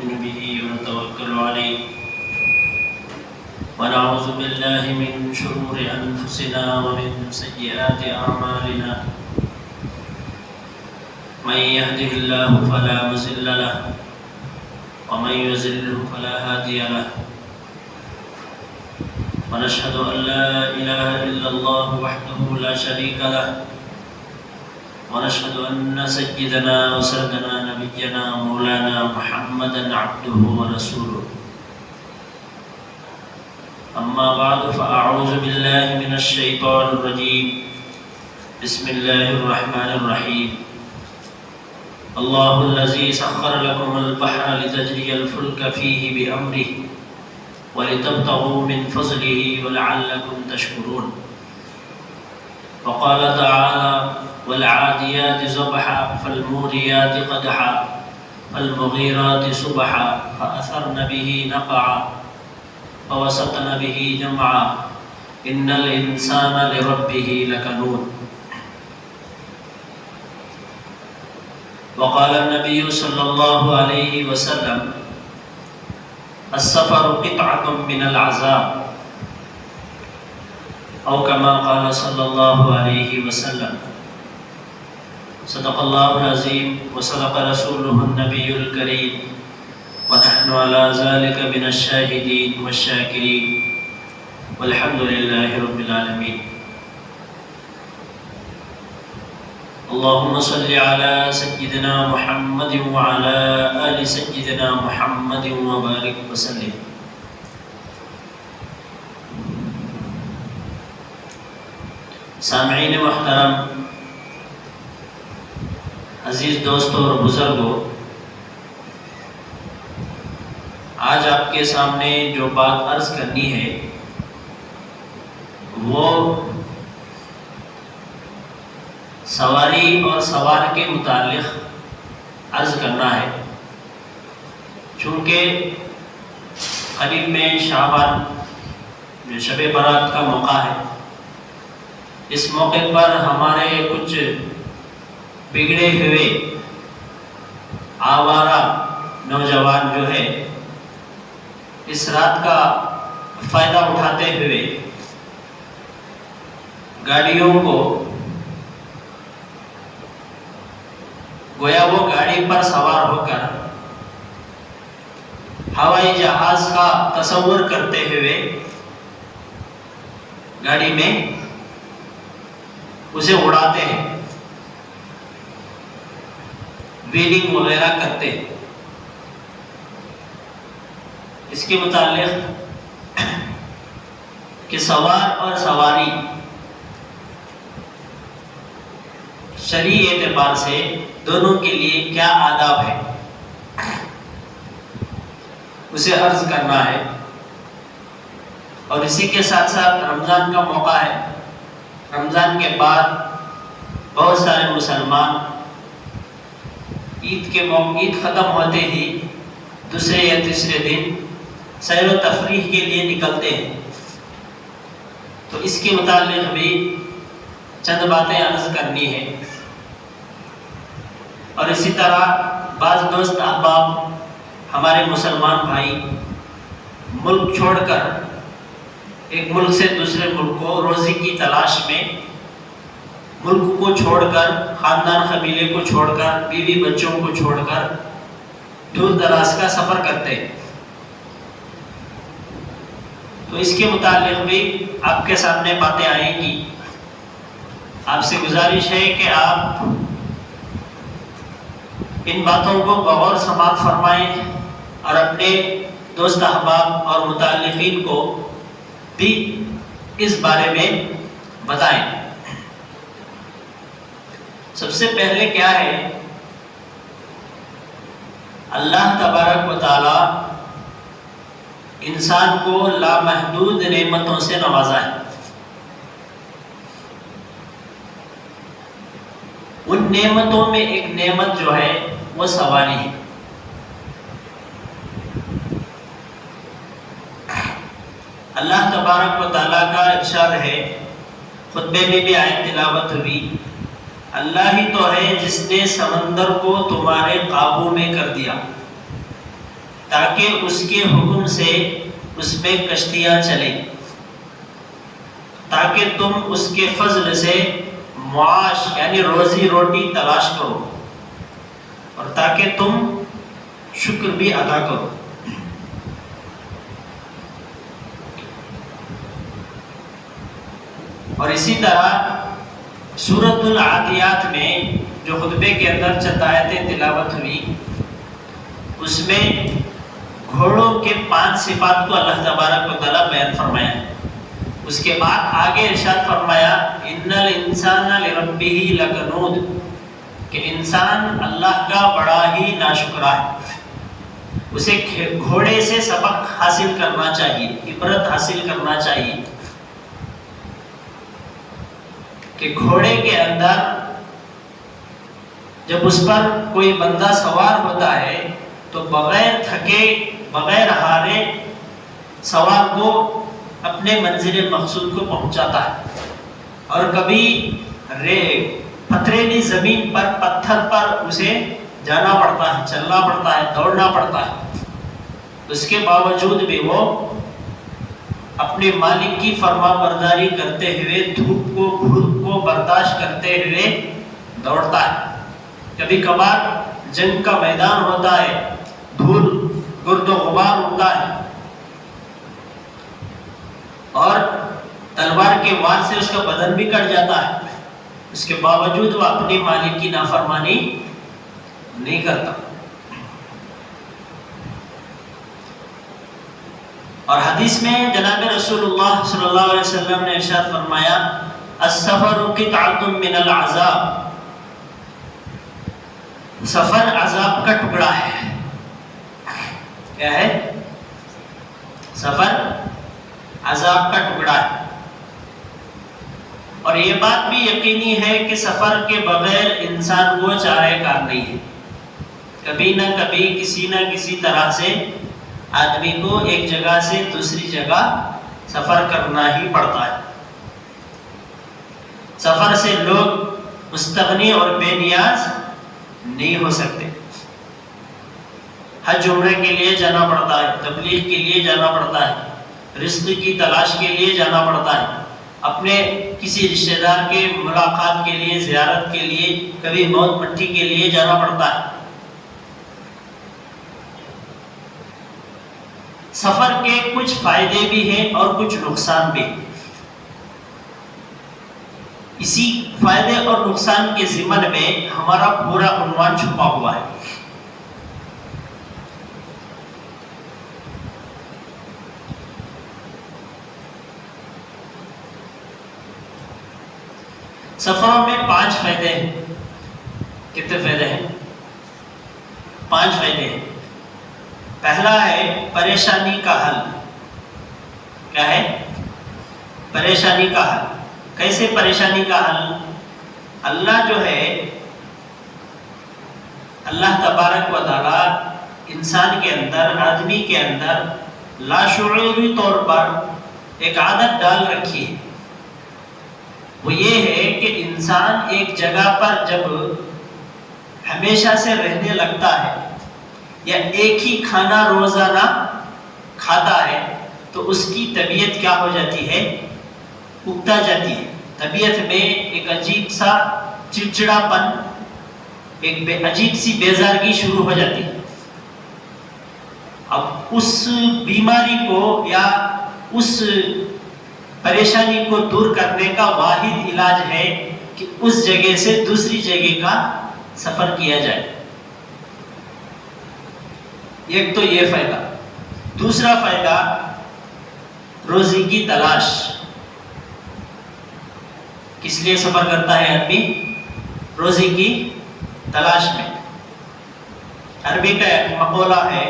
نؤمن به ونتوكل عليه ونعوذ بالله من شرور أنفسنا ومن سيئات أعمالنا من يهده الله فلا مضل له ومن يضلل فلا هادي له ونشهد أن لا إله إلا الله وحده لا شريك له ونشهد أن سيدنا وسندنا نبينا مولانا محمدا عبده ورسوله أما بعد فأعوذ بالله من الشيطان الرجيم بسم الله الرحمن الرحيم الله الذي سخر لكم البحر لتجري الفلك فيه بأمره ولتبتغوا من فضله ولعلكم تشكرون وقال تعالى والعاديات ضبحا فالموريات قدحا فالمغيرات صبحا فأثرن به نقعا فوسطن به جمعا إن الإنسان لربه لكنود وقال النبي صلى الله عليه وسلم السفر قطعة من العذاب أو كما قال صلى الله عليه وسلم صدق الله العظيم وصدق رسوله النبي الكريم ونحن على ذلك من الشاهدين والشاكرين والحمد لله رب العالمين اللهم صل على سيدنا محمد وعلى آل سيدنا محمد وبارك وسلم سامعین محترم، عزیز دوستوں اور بزرگوں، آج آپ کے سامنے جو بات عرض کرنی ہے وہ سواری اور سوار کے متعلق عرض کرنا ہے۔ چونکہ قریب میں شعبان جو شب برات کا موقع ہے، اس موقع پر ہمارے کچھ بگڑے ہوئے آوارہ نوجوان جو ہے اس رات کا فائدہ اٹھاتے ہوئے گاڑیوں کو گویا وہ گاڑی پر سوار ہو کر ہوائی جہاز کا تصور کرتے ہوئے گاڑی میں اسے اڑاتے ہیں، ویلنگ وغیرہ کرتے ہیں۔ اس کے متعلق کہ سوار اور سواری شرعی اعتبار سے دونوں کے لیے کیا آداب ہے اسے عرض کرنا ہے۔ اور اسی کے ساتھ ساتھ رمضان کا موقع ہے، رمضان کے بعد بہت سارے مسلمان عید ختم ہوتے ہی دوسرے یا تیسرے دن سیر و تفریح کے لیے نکلتے ہیں، تو اس کے متعلق بھی چند باتیں عرض کرنی ہے۔ اور اسی طرح بعض دوست احباب ہمارے مسلمان بھائی ملک چھوڑ کر ایک ملک سے دوسرے ملک کو روزی کی تلاش میں ملک کو چھوڑ کر، خاندان قبیلے کو چھوڑ کر، بیوی بچوں کو چھوڑ کر دور دراز کا سفر کرتے ہیں، تو اس کے متعلق بھی آپ کے سامنے باتیں آئیں گی۔ آپ سے گزارش ہے کہ آپ ان باتوں کو غور سماعت فرمائیں اور اپنے دوست احباب اور متعلقین کو بھی اس بارے میں بتائیں۔ سب سے پہلے کیا ہے، اللہ تبارک و تعالی انسان کو لامحدود نعمتوں سے نوازا ہے۔ ان نعمتوں میں ایک نعمت جو ہے وہ سواری ہے۔ اللہ تبارک و تعالیٰ کا ارشاد ہے، خطبے میں بھی آیت تلاوت ہوئی، اللہ ہی تو ہے جس نے سمندر کو تمہارے قابو میں کر دیا، تاکہ اس کے حکم سے اس میں کشتیاں چلیں، تاکہ تم اس کے فضل سے معاش یعنی روزی روٹی تلاش کرو، اور تاکہ تم شکر بھی ادا کرو۔ اور اسی طرح سورۃ العادیات میں جو خطبے کے اندر چند آیتیں تلاوت ہوئی، اس میں گھوڑوں کے 5 صفات کو اللہ تبارک و تعالیٰ بیان فرمایا۔ اس کے بعد آگے ارشاد فرمایا ان الانسان لربہ لکنود، کہ انسان اللہ کا بڑا ہی ناشکرا ہے، اسے گھوڑے سے سبق حاصل کرنا چاہیے، عبرت حاصل کرنا چاہیے کہ گھوڑے کے اندر جب اس پر کوئی بندہ سوار ہوتا ہے تو بغیر تھکے بغیر ہارے سوار کو اپنے منزل مقصود کو پہنچاتا ہے، اور کبھی پتھریلی زمین پر پتھر پر اسے جانا پڑتا ہے، چلنا پڑتا ہے، دوڑنا پڑتا ہے، اس کے باوجود بھی وہ اپنے مالک کی فرما برداری کرتے ہوئے دھوپ کو دھوپ کو برداشت کرتے ہوئے دوڑتا ہے۔ کبھی کبھار جنگ کا میدان ہوتا ہے، دھول گرد و غبار ہوتا ہے اور تلوار کے وار سے اس کا بدن بھی کٹ جاتا ہے، اس کے باوجود وہ اپنی مالک کی نافرمانی نہیں کرتا۔ اور حدیث میں جناب رسول اللہ صلی اللہ علیہ وسلم نے ارشاد فرمایا السفر قطعۃ من العذاب، سفر عذاب کا ٹکڑا ہے۔ کیا ہے؟ سفر عذاب کا ٹکڑا ہے۔ اور یہ بات بھی یقینی ہے کہ سفر کے بغیر انسان کو چارہ کار نہیں ہے، کبھی نہ کبھی کسی نہ کسی طرح سے آدمی کو ایک جگہ سے دوسری جگہ سفر کرنا ہی پڑتا ہے۔ سفر سے لوگ مستغنی اور بے نیاز نہیں ہو سکتے۔ حج عمرے کے لیے جانا پڑتا ہے، تبلیغ کے لیے جانا پڑتا ہے، رزق کی تلاش کے لیے جانا پڑتا ہے، اپنے کسی رشتہ دار کے ملاقات کے لیے، زیارت کے لیے، کبھی موت مٹی کے لیے جانا پڑتا ہے۔ سفر کے کچھ فائدے بھی ہیں اور کچھ نقصان بھی۔ اسی فائدے اور نقصان کے ضمن میں ہمارا پورا عنوان چھپا ہوا ہے۔ سفروں میں 5 فائدے ہیں۔ کتنے فائدے ہیں؟ 5 فائدے ہیں۔ پہلا ہے پریشانی کا حل۔ کیا ہے؟ پریشانی کا حل۔ کیسے پریشانی کا حل؟ اللہ جو ہے، اللہ تبارک و تعالی انسان کے اندر، آدمی کے اندر لاشعوری طور پر ایک عادت ڈال رکھی ہے، وہ یہ ہے کہ انسان ایک جگہ پر جب ہمیشہ سے رہنے لگتا ہے یا ایک ہی کھانا روزانہ کھاتا ہے تو اس کی طبیعت کیا ہو جاتی ہے؟ اگتا جاتی ہے۔ طبیعت میں ایک عجیب سا چڑچڑا پن، ایک عجیب سی بیزارگی شروع ہو جاتی ہے۔ اب اس بیماری کو یا اس پریشانی کو دور کرنے کا واحد علاج ہے کہ اس جگہ سے دوسری جگہ کا سفر کیا جائے۔ ایک تو یہ فائدہ۔ دوسرا فائدہ روزی کی تلاش۔ کس لیے سفر کرتا ہے آدمی؟ روزی کی تلاش میں۔ عربی کا ایک مقولہ ہے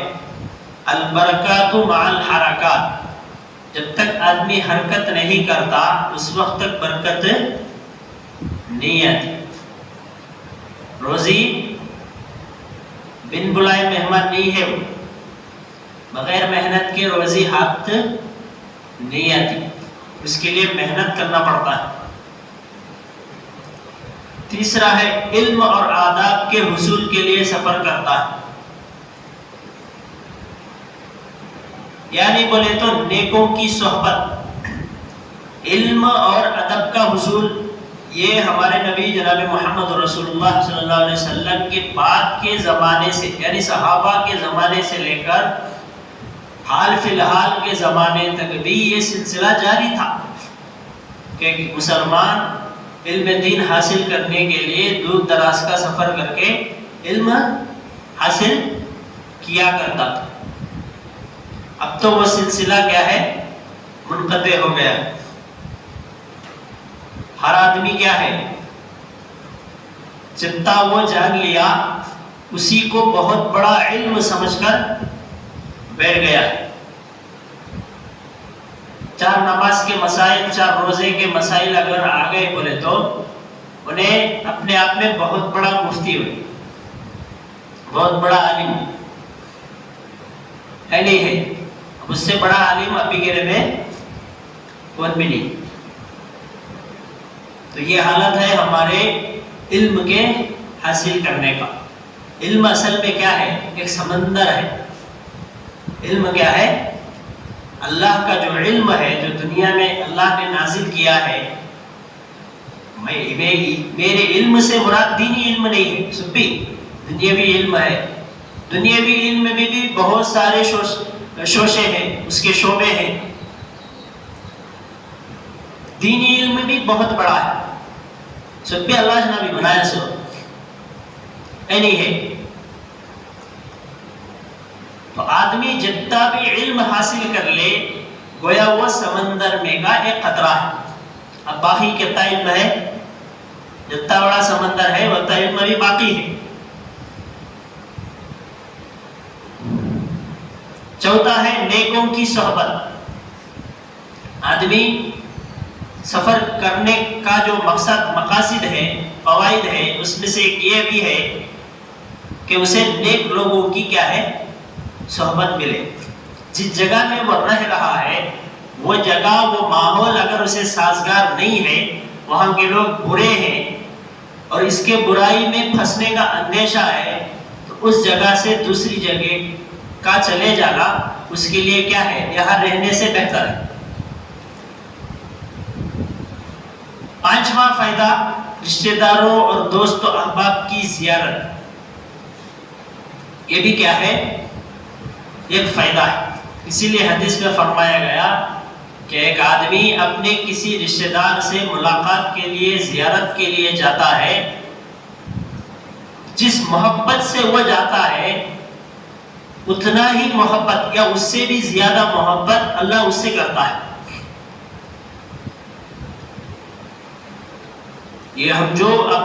البرکات مع الحرکات، جب تک آدمی حرکت نہیں کرتا اس وقت تک برکت نہیں آتی۔ روزی بن بلائے مہمان نہیں ہے، وہ بغیر محنت کے روزی ہاتھ نہیں آتی، اس کے لیے محنت کرنا پڑتا ہے۔ تیسرا ہے علم اور آداب کے حصول کے لیے سفر کرتا ہے۔ یعنی بولے تو نیکوں کی صحبت، علم اور ادب کا حصول، یہ ہمارے نبی جناب محمد رسول اللہ صلی اللہ علیہ وسلم کے بعد کے زمانے سے، یعنی صحابہ کے زمانے سے لے کر حال فی الحال کے زمانے تک بھی یہ سلسلہ جاری تھا کہ مسلمان علم دین حاصل کرنے کے لیے دور دراز کا سفر کر کے علم حاصل کیا کرتا تھا۔ اب تو وہ سلسلہ کیا ہے؟ منقطع ہو گیا۔ ہر آدمی کیا ہے؟ جتنا وہ جان لیا اسی کو بہت بڑا علم سمجھ کر بیٹھ گیا۔ چار نماز کے مسائل، چار روزے کے مسائل اگر آ گئے بولے تو انہیں اپنے آپ میں بہت بڑا مفتی ہوئے، بہت بڑا عالم ہے نہیں ہے۔ اس سے بڑا عالم ابھی گرے میں کون بھی نہیں۔ تو یہ حالت ہے ہمارے علم کے حاصل کرنے کا۔ علم اصل میں کیا ہے؟ ایک سمندر ہے۔ علم کیا ہے؟ اللہ کا جو علم ہے، جو دنیا میں اللہ نے نازل کیا ہے، میرے علم سے مراد دینی علم نہیں ہے، سبھی دنیاوی علم ہے۔ دنیاوی علم میں بھی بہت سارے شوشے ہیں، اس کے شعبے ہیں۔ دینی علم بھی بہت بڑا ہے، سب بھی اللہ نے بھی بنایا سو نہیں ہے۔ تو آدمی جتنا بھی علم حاصل کر لے گویا وہ سمندر میں کا ایک قطرہ ہے۔ اب باقی کتنا علم ہے؟ جتنا بڑا سمندر ہے اتنا علم بھی باقی ہے۔ چوتھا ہے نیکوں کی صحبت۔ آدمی سفر کرنے کا جو مقاصد ہے، فوائد ہے، اس میں سے یہ بھی ہے کہ اسے نیک لوگوں کی کیا ہے؟ صحبت ملے۔ جس جگہ میں وہ رہ رہا ہے وہ جگہ، وہ ماحول اگر اسے سازگار نہیں ہے، وہاں کے لوگ برے ہیں اور اس کے برائی میں پھنسنے کا اندیشہ ہے، تو اس جگہ سے دوسری جگہ کا چلے جانا اس کے لیے کیا ہے؟ یہاں رہنے سے بہتر ہے۔ پانچواں فائدہ رشتہ داروں اور دوست و احباب کی زیارت۔ یہ بھی کیا ہے؟ ایک فائدہ ہے۔ اسی لیے حدیث میں فرمایا گیا کہ ایک آدمی اپنے کسی رشتہ دار سے ملاقات کے لیے، زیارت کے لیے جاتا ہے، جس محبت سے وہ جاتا ہے اتنا ہی محبت یا اس سے بھی زیادہ محبت اللہ اس سے کرتا ہے۔ یہ ہم جو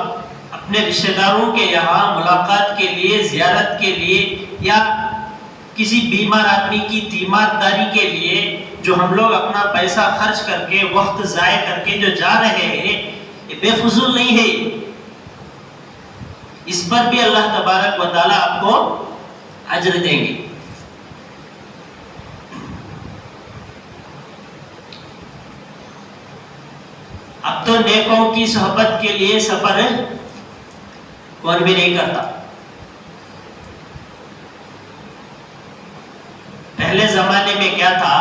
اپنے رشتہ داروں کے یہاں ملاقات کے لیے، زیارت کے لیے، یا کسی بیمار آدمی کی تیمارداری کے لیے جو ہم لوگ اپنا پیسہ خرچ کر کے، وقت ضائع کر کے جو جا رہے ہیں، یہ بے فضول نہیں ہے۔ اس پر بھی اللہ تبارک و تعالیٰ آپ کو اجر دیں گے۔ اب تو نیکوں کی صحبت کے لیے سفر کون بھی نہیں کرتا۔ پہلے زمانے میں کیا تھا؟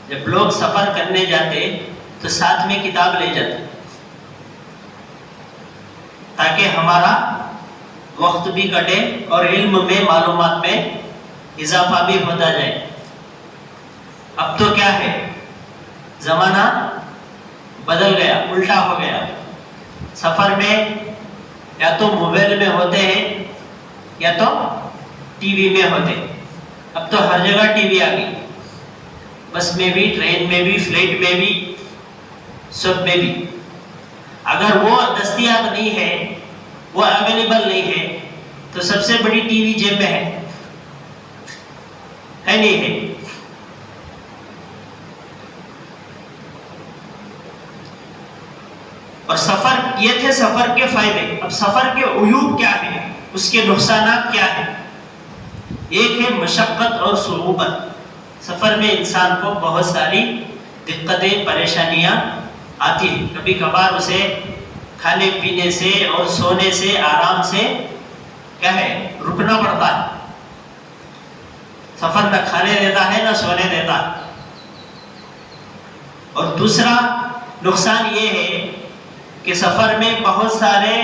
جب لوگ سفر کرنے جاتے تو ساتھ میں کتاب لے جاتے تاکہ ہمارا وقت بھی کٹے اور علم میں، معلومات میں اضافہ بھی ہوتا جائے۔ اب تو کیا ہے؟ زمانہ بدل گیا، الٹا ہو گیا۔ سفر میں یا تو موبائل میں ہوتے ہیں یا تو ٹی وی میں ہوتے ہیں۔ اب تو ہر جگہ ٹی وی آ گئی، بس میں بھی، ٹرین میں بھی، فلائٹ میں بھی، سب میں بھی۔ اگر وہ دستیاب نہیں ہے، وہ اویلیبل نہیں ہے، تو سب سے بڑی ٹی وی جیب میں ہے نہیں ہے؟ اور سفر، یہ تھے سفر کے فائدے۔ اب سفر کے عیوب کیا ہیں، اس کے نقصانات کیا ہیں؟ ایک ہے مشقت اور صعوبت۔ سفر میں انسان کو بہت ساری دقتیں، پریشانیاں آتی ہیں۔ کبھی کبھار اسے کھانے پینے سے اور سونے سے، آرام سے کیا ہے؟ رکنا پڑتا ہے۔ سفر نہ کھانے دیتا ہے نہ سونے دیتا ہے. اور دوسرا نقصان یہ ہے کہ سفر میں بہت سارے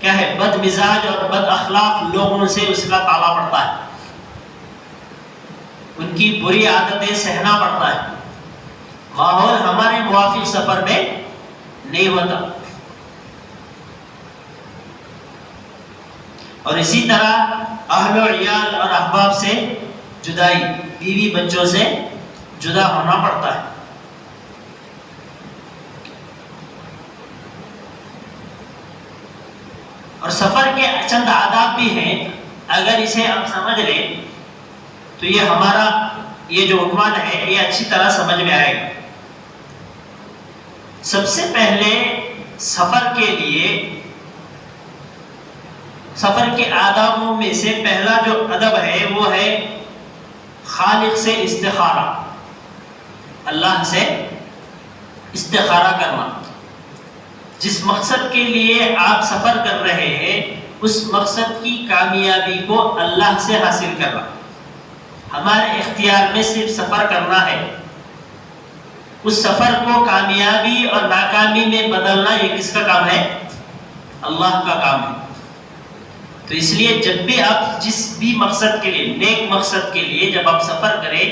کیا ہے بد مزاج اور بد اخلاق لوگوں سے اس کا پالا پڑتا ہے، ان کی بری عادتیں سہنا پڑتا ہے، ماحول ہمارے موافق سفر میں نہیں ہوتا. اور اسی طرح اہل و عیال اور احباب سے جدائی، بیوی بچوں سے جدا ہونا پڑتا ہے. اور سفر کے چند آداب بھی ہیں، اگر اسے ہم سمجھ لیں تو یہ ہمارا یہ جو عنوان ہے یہ اچھی طرح سمجھ میں آئے گا. سب سے پہلے سفر کے لیے سفر کے آدابوں میں سے پہلا جو ادب ہے وہ ہے خالق سے استخارہ، اللہ سے استخارہ کرنا. جس مقصد کے لیے آپ سفر کر رہے ہیں اس مقصد کی کامیابی کو اللہ سے حاصل کرنا. ہمارے اختیار میں صرف سفر کرنا ہے، اس سفر کو کامیابی اور ناکامی میں بدلنا یہ کس کا کام ہے؟ اللہ کا کام ہے. تو اس لیے جب بھی آپ جس بھی مقصد کے لیے، نیک مقصد کے لیے جب آپ سفر کریں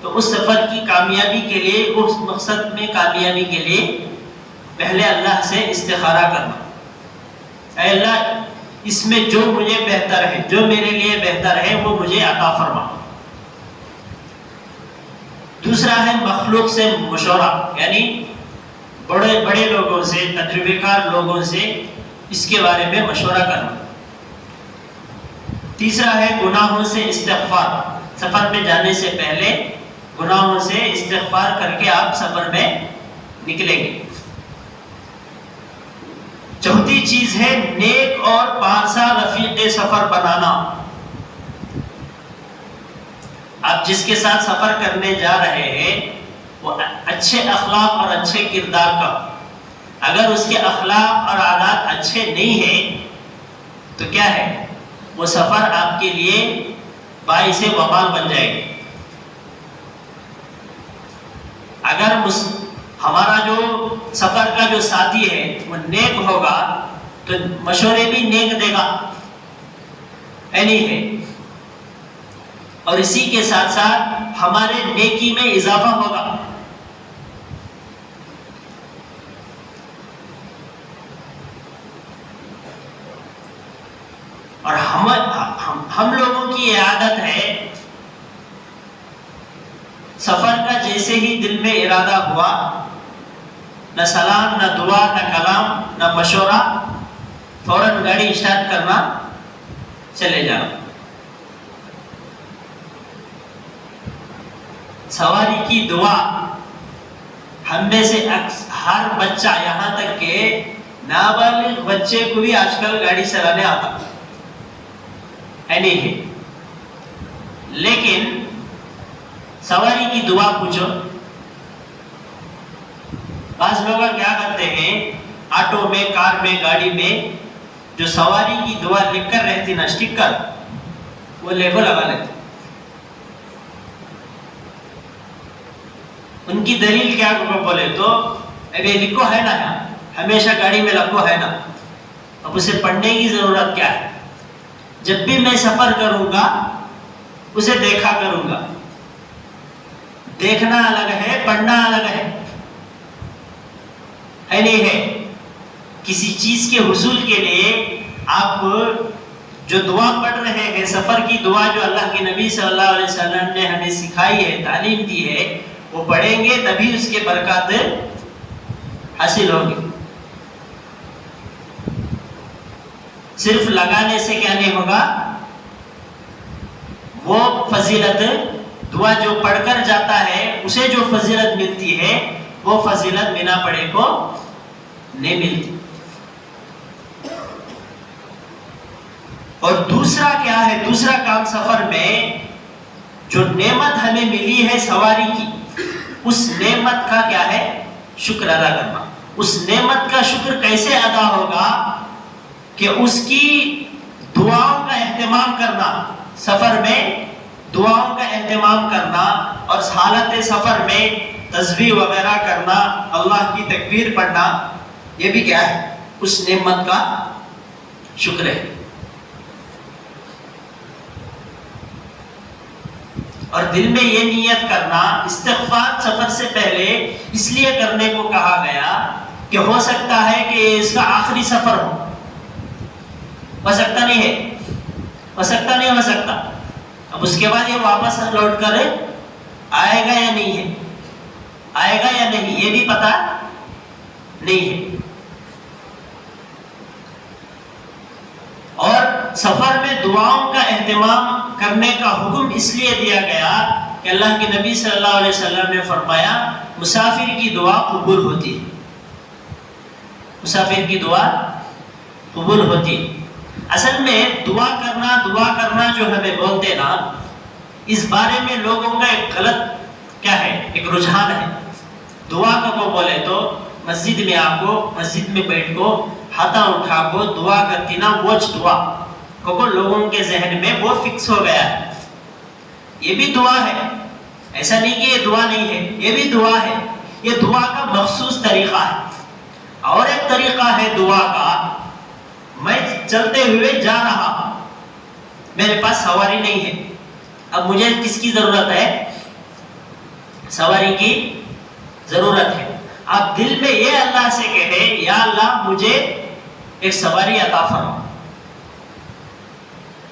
تو اس سفر کی کامیابی کے لیے، اس مقصد میں کامیابی کے لیے پہلے اللہ سے استخارہ کرنا. اے اللہ اس میں جو مجھے بہتر ہے، جو میرے لیے بہتر ہے وہ مجھے عطا فرما. دوسرا ہے مخلوق سے مشورہ، یعنی بڑے لوگوں سے، تجربے کار لوگوں سے اس کے بارے میں مشورہ کرنا. تیسرا ہے گناہوں سے استغفار، سفر میں جانے سے پہلے گناہوں سے استغفار کر کے آپ سفر میں نکلیں گے. چوتھی چیز ہے نیک اور پارسا رفیق سفر بنانا. آپ جس کے ساتھ سفر کرنے جا رہے ہیں وہ اچھے اخلاق اور اچھے کردار کا، اگر اس کے اخلاق اور عادات اچھے نہیں ہیں تو کیا ہے وہ سفر آپ کے لیے باعث وبال بن جائے گا. اگر ہمارا جو سفر کا جو ساتھی ہے وہ نیک ہوگا تو مشورے بھی نیک دے گا، نہیں ہے، اور اسی کے ساتھ ساتھ ہمارے نیکی میں اضافہ ہوگا. اور ہم لوگوں کی یہ عادت ہے سفر کا جیسے ہی دل میں ارادہ ہوا، نہ سلام، نہ دعا، نہ کلام، نہ مشورہ، فوراً گاڑی اسٹارٹ کرنا، چلے جانا. سواری کی دعا ہم میں سے ہر بچہ، یہاں تک کہ نابالغ بچے کو بھی آج کل گاڑی چلانے آتا نہیں ہے، لیکن سواری کی دعا پوچھو. بعض لوگ کیا کرتے ہیں آٹو میں، کار میں، گاڑی میں جو سواری کی دعا لکھ کر رہتی نا اسٹیکر، وہ لیبل لگا لیتے. ان کی دلیل کیا بولے تو ابھی لکھو ہے نا، ہمیشہ گاڑی میں لکھو ہے نا، اب اسے پڑھنے کی ضرورت کیا ہے؟ جب بھی میں سفر کروں گا اسے دیکھا کروں گا. دیکھنا الگ ہے، پڑھنا الگ ہے نہیں ہے. کسی چیز کے حصول کے لیے آپ جو دعا پڑھ رہے ہیں، سفر کی دعا جو اللہ کے نبی صلی اللہ علیہ وسلم نے ہمیں سکھائی ہے، تعلیم دی ہے، وہ پڑھیں گے تبھی اس کے برکات حاصل ہوگی. صرف لگانے سے کیا نہیں ہوگا؟ وہ فضیلت، دعا جو پڑھ کر جاتا ہے اسے جو فضیلت ملتی ہے وہ فضیلت بنا پڑھے کو نہیں ملتی. اور دوسرا کیا ہے؟ دوسرا کام سفر میں جو نعمت ہمیں ملی ہے سواری کی، اس نعمت کا کیا ہے؟ شکر ادا کرنا. اس نعمت کا شکر کیسے ادا ہوگا؟ کہ اس کی دعاؤں کا اہتمام کرنا. سفر میں دعاؤں کا اہتمام کرنا اور حالت سفر میں تسبیح وغیرہ کرنا، اللہ کی تکبیر پڑھنا، یہ بھی کیا ہے؟ اس نعمت کا شکر ہے۔ اور دل میں یہ نیت کرنا، استغفار سفر سے پہلے اس لیے کرنے کو کہا گیا کہ ہو سکتا ہے کہ اس کا آخری سفر ہو سکتا نہیں ہے، ہو سکتا اب اس کے بعد یہ واپس لوٹ کر آئے گا یا نہیں ہے، آئے گا یا نہیں یہ بھی پتا نہیں ہے۔ اور سفر میں دعاؤں کا اہتمام کرنے کا حکم اس لیے دیا گیا کہ اللہ کے نبی صلی اللہ علیہ وسلم نے فرمایا مسافر کی دعا قبول ہوتی ہے، مسافر کی دعا قبول ہوتی ہے۔ اصل میں دعا کرنا جو ہمیں بولتے نا، اس بارے میں لوگوں کا ایک غلط کیا ہے، ایک رجحان ہے۔ دعا کو بولے تو مسجد میں آ کو، مسجد میں بیٹھ کو، ہاتھا اٹھا کو دعا کرتی نا، وہ دعا کو لوگوں کے ذہن میں وہ فکس ہو گیا ہے۔ یہ بھی دعا ہے، ایسا نہیں کہ یہ دعا نہیں ہے، یہ بھی دعا ہے۔ یہ دعا کا مخصوص طریقہ ہے۔ اور ایک طریقہ ہے دعا کا، میں چلتے ہوئے جا رہا ہوں، میرے پاس سواری نہیں ہے، اب مجھے کس کی ضرورت ہے؟ سواری کی ضرورت ہے۔ آپ دل میں یہ اللہ سے کہے یا اللہ مجھے ایک سواری عطا فرما۔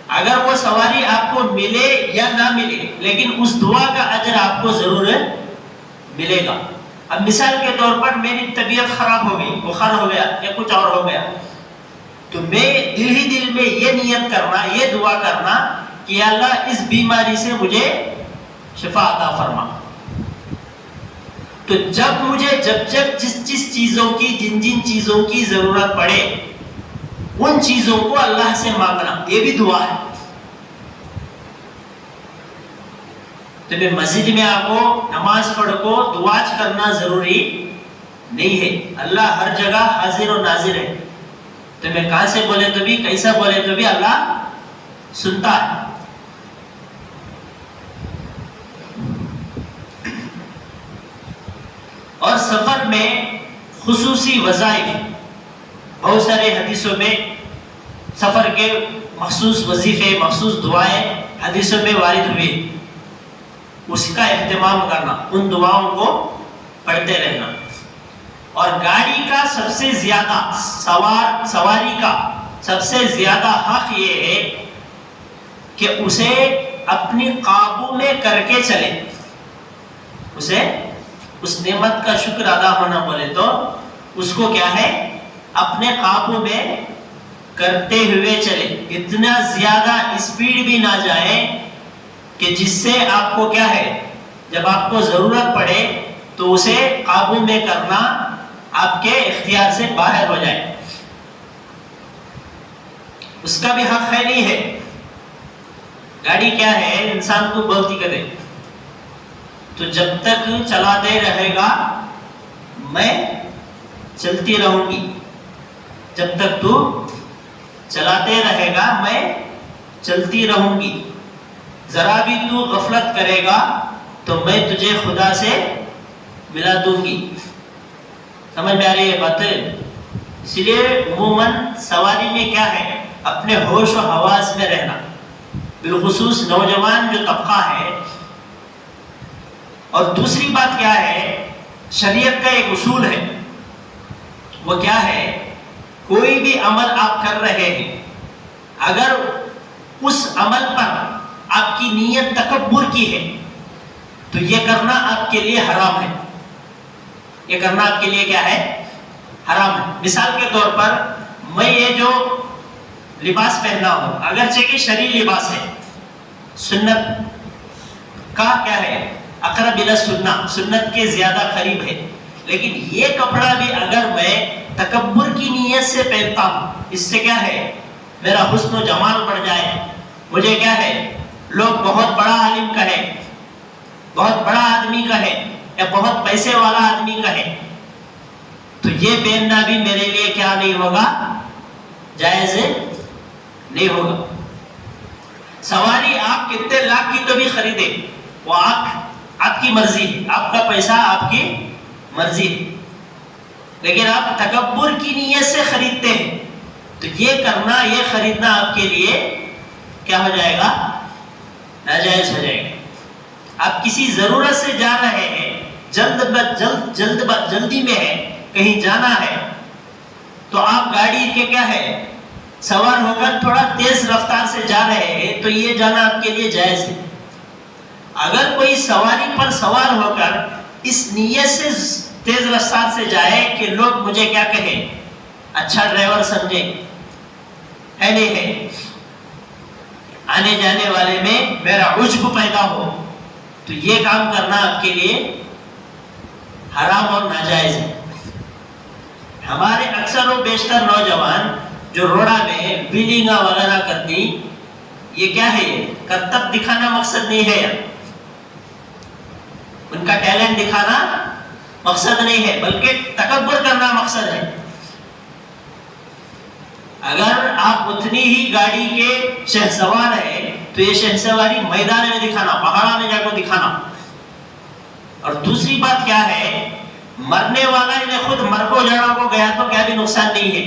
اگر وہ سواری آپ کو ملے یا نہ ملے، لیکن اس دعا کا اجر آپ کو ضرور ملے گا۔ اب مثال کے طور پر میری طبیعت خراب ہو گئی، بخار ہو گیا یا کچھ اور ہو گیا، تو میں دل میں یہ نیت کرنا، یہ دعا کرنا کہ یا اللہ اس بیماری سے مجھے شفا عطا فرما۔ تو جب مجھے جس چیزوں کی جن چیزوں کی ضرورت پڑے ان چیزوں کو اللہ سے مانگنا، یہ بھی دعا ہے۔ تو میں مسجد میں آ کو نماز پڑھ کو دعا کرنا ضروری نہیں ہے، اللہ ہر جگہ حاضر و ناظر ہے۔ تو میں کہاں سے بولے تو بھی، کیسا بولے تو بھی اللہ سنتا ہے۔ اور سفر میں خصوصی وظائف، بہت سارے حدیثوں میں سفر کے مخصوص وظیفے، مخصوص دعائیں حدیثوں میں وارد ہوئے، اس کا اہتمام کرنا، ان دعاؤں کو پڑھتے رہنا۔ اور گاڑی کا سب سے زیادہ سواری کا سب سے زیادہ حق یہ ہے کہ اسے اپنی قابو میں کر کے چلے، اسے اس نعمت کا شکر ادا ہونا بولے تو اس کو کیا ہے، اپنے قابو میں کرتے ہوئے چلے، اتنا زیادہ اسپیڈ بھی نہ جائے کہ جس سے آپ کو کیا ہے، جب آپ کو ضرورت پڑے تو اسے قابو میں کرنا آپ کے اختیار سے باہر ہو جائے، اس کا بھی حق ہے نہیں ہے۔ گاڑی کیا ہے، انسان کو بولتی کرے، تو جب تک چلاتے رہے گا میں چلتی رہوں گی، جب تک تو چلاتے رہے گا میں چلتی رہوں گی، ذرا بھی تو غفلت کرے گا تو میں تجھے خدا سے ملا دوں گی۔ سمجھ میں آ رہی ہے بات؟ اس لیے عموماً سواری میں کیا ہے، اپنے ہوش و حواس میں رہنا، بالخصوص نوجوان جو طبقہ ہے۔ اور دوسری بات کیا ہے، شریعت کا ایک اصول ہے، وہ کیا ہے، کوئی بھی عمل آپ کر رہے ہیں، اگر اس عمل پر آپ کی نیت تکبر کی ہے تو یہ کرنا آپ کے لیے حرام ہے، یہ کرنا آپ کے لیے کیا ہے، حرام ہے۔ مثال کے طور پر میں یہ جو لباس پہنا ہوں، اگرچہ کہ شرعی لباس ہے، سنت کا کیا ہے، اقرب الی السنہ، سنت کے زیادہ قریب ہے، لیکن یہ کپڑا بھی اگر میں تکبر کی نیت سے پہنتا ہوں، اس سے کیا ہے، میرا حسن و جمال بڑھ جائے، مجھے کیا ہے، لوگ بہت بڑا عالم کہے، بہت بڑا آدمی کہے، یا بہت پیسے والا آدمی کہے، تو یہ پہننا بھی میرے لیے کیا نہیں ہوگا، جائز نہیں ہوگا۔ سواری آپ کتنے لاکھ کی تو بھی خریدے، وہ آپ کی مرضی ہے، آپ کا پیسہ آپ کی مرضی ہے، لیکن آپ تکبر کی نیت سے خریدتے ہیں تو یہ کرنا، یہ خریدنا آپ کے لیے کیا ہو جائے گا؟ ناجائز ہو جائے گا۔ آپ کسی ضرورت سے جا رہے ہیں، جلدی میں ہے، کہیں جانا ہے، تو آپ گاڑی کے کیا ہے سوار ہو کر تھوڑا تیز رفتار سے جا رہے ہیں تو یہ جانا آپ کے لیے جائز ہے۔ اگر کوئی سواری پر سوار ہو کر اس نیت سے تیز رفتار سے جائے کہ لوگ مجھے کیا کہیں، اچھا ڈرائیور سمجھے، ہے نہیں ہے، آنے جانے والے میں میرا عجب پیدا ہو، تو یہ کام کرنا آپ کے لیے حرام اور ناجائز ہے۔ ہمارے اکثر و بیشتر نوجوان جو روڈا میں ویلنگا وغیرہ کرتی، یہ کیا ہے؟ یہ کرتب دکھانا مقصد نہیں ہے، ان کا ٹیلنٹ دکھانا مقصد نہیں ہے، بلکہ تکبر کرنا مقصد ہے۔ اگر آپ اتنی ہی گاڑی کے شہسوار ہیں تو یہ شہسواری میدان میں دکھانا، پہاڑوں میں جا کر دکھانا۔ اور دوسری بات کیا ہے، مرنے والا انہیں خود مر کو جڑوں کو گیا تو کیا بھی نقصان نہیں ہے،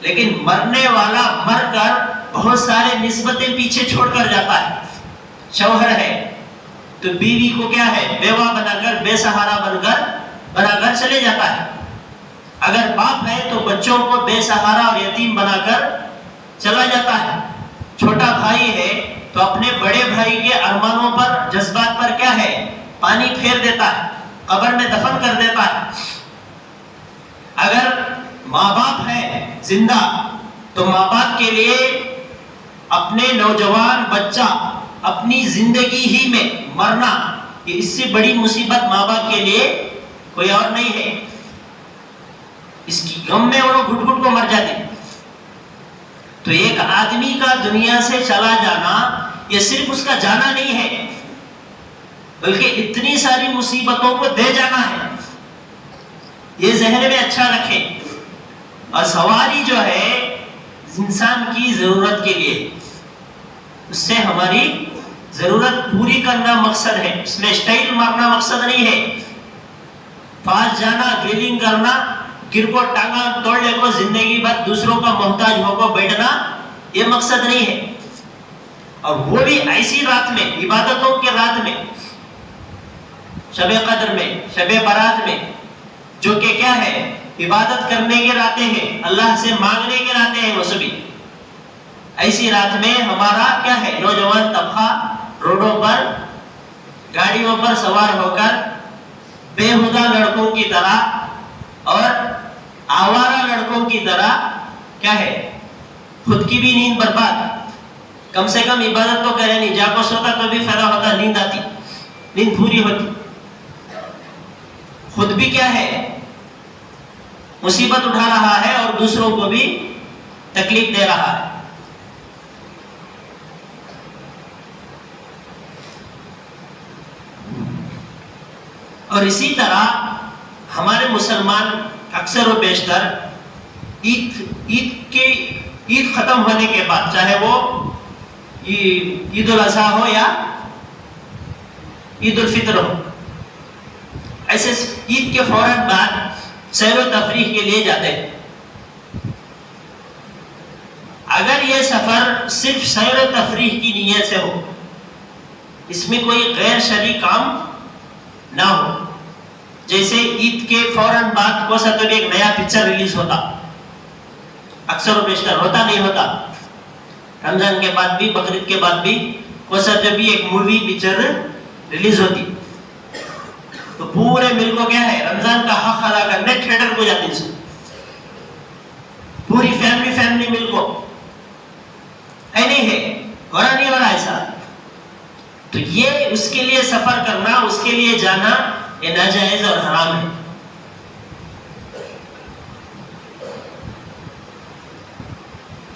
لیکن مرنے والا مر کر بہت سارے نسبتیں پیچھے چھوڑ کر جاتا ہے۔ شوہر ہے تو بیوی کو کیا ہے بیوہ بنا کر، بے سہارا بنا کر چلے جاتا ہے۔ اگر باپ ہے تو بچوں کو بے سہارا اور یتیم بنا کر چلا جاتا ہے۔ چھوٹا بھائی ہے تو اپنے بڑے بھائی کے ارمانوں پر، جذبات پر کیا ہے پانی پھیر دیتا ہے، قبر میں دفن کر دیتا ہے۔ اگر ماں باپ ہے زندہ تو ماں باپ کے لیے اپنے نوجوان بچہ اپنی زندگی ہی میں مرنا، یہ اس سے بڑی مصیبت ماں باپ کے لیے کوئی اور نہیں ہے۔ اس کی غم میں وہ گھٹ گھٹ کو مر جاتے۔ تو ایک آدمی کا دنیا سے چلا جانا یہ صرف اس کا جانا نہیں ہے، بلکہ اتنی ساری مصیبتوں کو دے جانا ہے، یہ ذہن میں اچھا رکھیں۔ اور سواری جو ہے انسان کی ضرورت کے لیے، اس سے ہماری ضرورت پوری کرنا مقصد ہے، اس میں اسٹائل مارنا مقصد نہیں ہے۔ پاس جانا، گرلنگ کرنا، گر کو ٹانگا توڑنے کو، زندگی بھر دوسروں کا محتاج ہو کو بیٹھنا، یہ مقصد نہیں ہے۔ اور وہ بھی ایسی رات میں، عبادتوں کے رات میں، شب قدر میں، شب برات میں، جو کہ کیا ہے عبادت کرنے کے راتیں ہیں، اللہ سے مانگنے کے راتیں ہیں، وہ سبھی ایسی رات میں ہمارا کیا ہے نوجوان طبقہ روڈوں پر، گاڑیوں پر سوار ہو کر بےہودہ لڑکوں کی طرح اور آوارہ لڑکوں کی طرح کیا ہے خود کی بھی نیند برباد، کم سے کم عبادت تو کرے نہیں، جاگو سوتا تو بھی فائدہ ہوتا، نیند آتی، نیند پوری ہوتی، خود بھی کیا ہے مصیبت اٹھا رہا ہے اور دوسروں کو بھی تکلیف دے رہا ہے۔ اور اسی طرح ہمارے مسلمان اکثر و بیشتر عید ختم ہونے کے بعد، چاہے وہ عید الاضحیٰ ہو یا عید الفطر ہو، ایسے عید کے فوراً بعد سیر و تفریح کے لیے جاتے ہیں۔ اگر یہ سفر صرف سیر و تفریح کی نیت سے ہو، اس میں کوئی غیر شرعی کام نہ ہو، جیسے عید کے فوراً بعد کو سا تو بھی ایک نیا پکچر ریلیز ہوتا، اکثر و بیشتر ہوتا نہیں ہوتا، رمضان کے بعد بھی، بقرعید کے بعد بھی کو سا تو بھی ایک مووی پکچر ریلیز ہوتی، تو پورے ملک کو کیا ہے رمضان کا حق ادا کرنے تھیٹر کو جاتی ہیں، پوری فیملی مل کو ہے نہیں ہے، ہو رہا نہیں ہو رہا ایسا، تو یہ اس کے لیے سفر کرنا، اس کے لیے جانا یہ ناجائز اور حرام ہے۔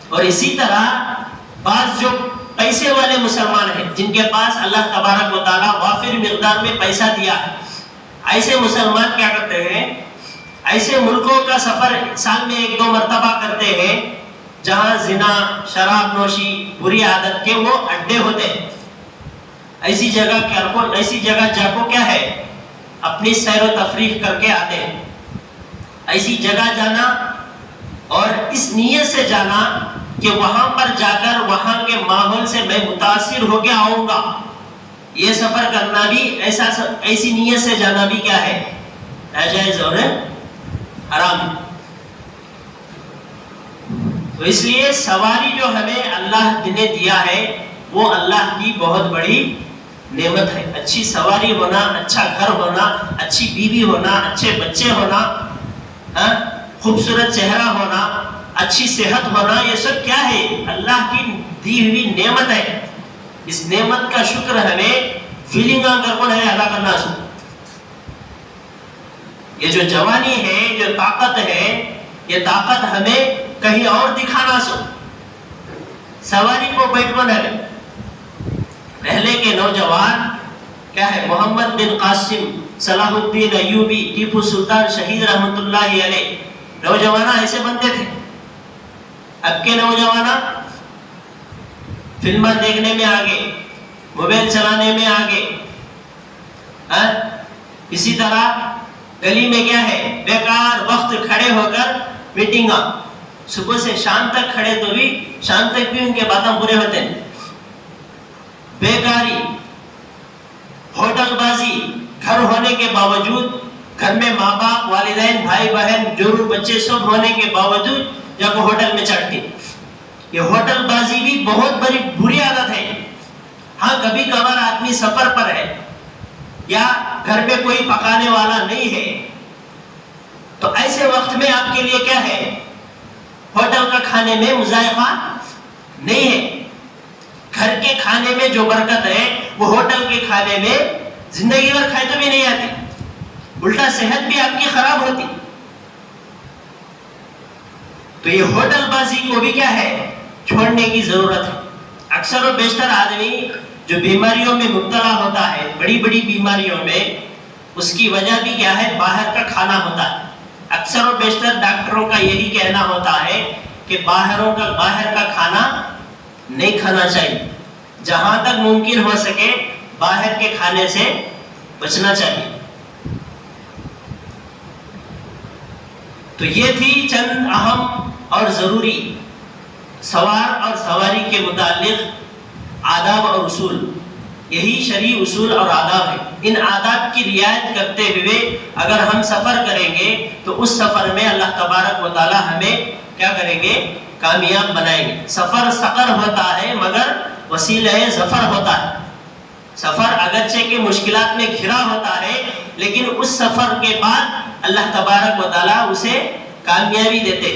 اور اسی طرح بعض جو پیسے والے مسلمان ہیں، جن کے پاس اللہ تبارک و تعالیٰ وافر مقدار میں پیسہ دیا ہے، ایسے مسلمان کیا کرتے ہیں، ایسے ملکوں کا سفر سال میں 1-2 مرتبہ کرتے ہیں جہاں زنا، شراب نوشی، بری عادت کے وہ اڈے ہوتے ہیں. ایسی جگہ جا کو کیا ہے اپنی سیر و تفریح کر کے آتے ہیں. ایسی جگہ جانا اور اس نیت سے جانا کہ وہاں پر جا کر وہاں کے ماحول سے میں متاثر ہو کے آؤں گا، یہ سفر کرنا بھی ایسی نیت سے جانا بھی کیا ہے ناجائز اور حرام ہے. تو اس لیے سواری جو ہمیں اللہ نے دیا ہے وہ اللہ کی بہت بڑی نعمت ہے. اچھی سواری ہونا، اچھا گھر ہونا، اچھی بیوی ہونا، اچھے بچے ہونا، خوبصورت چہرہ ہونا، اچھی صحت ہونا، یہ سب کیا ہے اللہ کی دی ہوئی نعمت ہے. اس نعمت کا شکر ہمیں فیلنگ ادا کرنا سو. یہ جو جوانی ہے، جو طاقت ہے، یہ طاقت ہمیں کہیں اور دکھانا سو. سواری کو بیٹھنا ہے. پہلے کے نوجوان کیا ہے محمد بن قاسم، صلاح الدین ایوبی، ٹیپو سلطان شہید رحمت اللہ علیہ، نوجوان ایسے بنتے تھے. اب کے نوجوان فلمیں دیکھنے میں آگے، موبائل چلانے میں آگے. اسی طرح گلی میں کیا ہے بیکار وقت کھڑے ہو کر میٹنگ، صبح سے شام تک کھڑے تو بھی شام تک بھی ان کے باتیں پورے ہوتے ہیں. بیکاری، ہوٹل بازی، گھر ہونے کے باوجود گھر میں ماں باپ، والدین، بھائی بہن، جورو بچے سب ہونے کے باوجود جب وہ ہوٹل میں چڑھتے. یہ ہوٹل بازی بھی بہت بڑی بری عادت ہے. ہاں کبھی کبھار آدمی سفر پر ہے یا گھر میں کوئی پکانے والا نہیں ہے تو ایسے وقت میں آپ کے لیے کیا ہے ہوٹل کا کھانے میں مذائقہ نہیں ہے. گھر کے کھانے میں جو برکت ہے وہ ہوٹل کے کھانے میں زندگی بھر کھائے تو بھی نہیں آتی، الٹا صحت بھی آپ کی خراب ہوتی. تو یہ ہوٹل بازی کو بھی کیا ہے چھوڑنے کی ضرورت ہے. اکثر و بیشتر آدمی جو بیماریوں میں مبتلا ہوتا ہے، بڑی بڑی بیماریوں میں، اس کی وجہ بھی کیا ہے باہر کا کھانا ہوتا ہے. اکثر و بیشتر ڈاکٹروں کا یہی کہنا ہوتا ہے کہ باہر کا کھانا نہیں کھانا چاہیے. جہاں تک ممکن ہو سکے باہر کے کھانے سے بچنا چاہیے. تو یہ تھی چند اہم اور ضروری سوار اور سواری کے متعلق آداب اور اصول. یہی شرعی اصول اور آداب ہے. ان آداب کی رعایت کرتے ہوئے اگر ہم سفر کریں گے تو اس سفر میں اللہ تبارک و تعالی ہمیں کیا کریں گے کامیاب بنائیں گے. سفر سقر ہوتا ہے مگر وسیلہ ظفر ہوتا ہے. سفر اگرچہ کہ مشکلات میں گھرا ہوتا ہے لیکن اس سفر کے بعد اللہ تبارک و تعالی اسے کامیابی دیتے.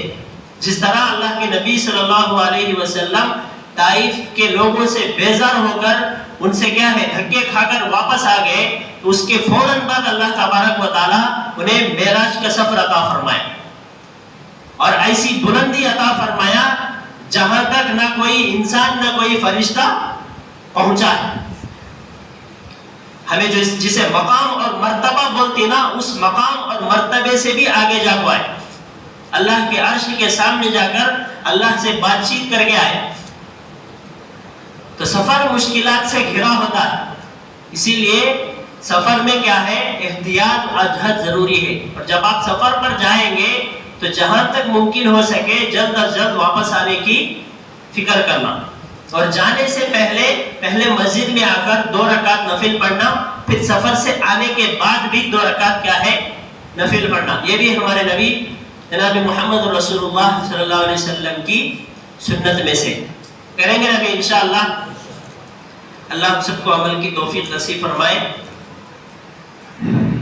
جس طرح اللہ کے نبی صلی اللہ علیہ وسلم طائف کے لوگوں سے بیزار ہو کر ان سے کیا ہے دھکے کھا کر واپس آ گئے تو اس کے فوراً بعد اللہ تبارک و تعالی انہیں معراج کا سفر عطا فرمایا اور ایسی بلندی عطا فرمایا جہاں تک نہ کوئی انسان نہ کوئی فرشتہ پہنچا ہے. ہمیں جسے مقام اور مرتبہ بولتے نا اس مقام اور مرتبے سے بھی آگے جا ہوا ہے. اللہ کے عرش کے سامنے جا کر اللہ سے بات چیت کر کے آئے. تو سفر مشکلات سے گھرا ہوتا ہے، اسی لیے سفر میں کیا ہے احتیاط اور جہد ضروری ہے. اور جب آپ سفر پر جائیں گے تو جہاں تک ممکن ہو سکے جلد از جلد واپس آنے کی فکر کرنا اور جانے سے پہلے مسجد میں آ کر 2 رکعت نفل پڑھنا، پھر سفر سے آنے کے بعد بھی 2 رکعت کیا ہے نفل پڑھنا. یہ بھی ہمارے نبی جناب محمد رسول اللہ صلی اللہ علیہ وسلم کی سنت میں سے. کریں گے نبی انشاءاللہ. اللہ ہم سب کو عمل کی توفیق نصیب فرمائے.